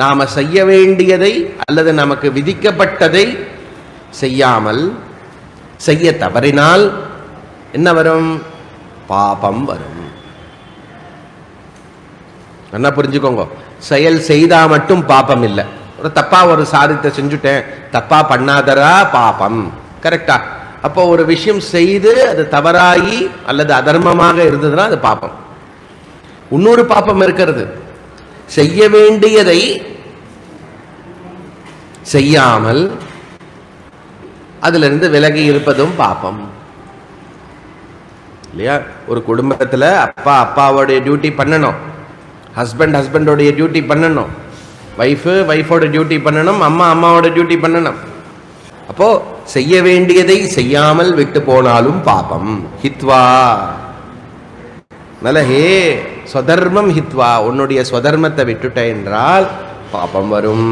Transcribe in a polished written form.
நாம செய்ய வேண்டியதை அல்லது நமக்கு விதிக்கப்பட்டதை செய்யாமல் செய்ய தவறினால் என்ன வரும்? பாபம் வரும். என்ன புரிஞ்சுக்கோங்க, செயல் செய்தா மட்டும் பாபம் இல்லை. ஒரு தப்பா ஒரு சாதித்தை செஞ்சுட்டேன், தப்பா பண்ணாதரா பாபம், கரெக்டா? அப்போ ஒரு விஷயம் செய்து அது தவறாகி அல்லது அதர்மமாக இருந்ததுன்னா அது பாபம். இன்னொரு பாபம் இருக்கிறது, செய்ய வேண்டியதை செய்யாமல் அதிலிருந்து விலகி இருப்பதும் பாபம் இல்லையா? ஒரு குடும்பத்தில் அப்பா அப்பாவோடைய டியூட்டி பண்ணணும், ஹஸ்பண்ட் ஹஸ்பண்டோடைய டியூட்டி பண்ணணும், வைஃபோட டியூட்டி பண்ணணும், அம்மா அம்மாவோட டியூட்டி பண்ணணும். அப்போ செய்ய வேண்டியதை செய்யாமல் விட்டு போனாலும் பாபம். ஹித்வா நலஹே ஸ்வதர்மம் ஹித்வா, உன்னுடைய ஸ்வதர்மத்தை விட்டுட்ட என்றால் பாபம் வரும்.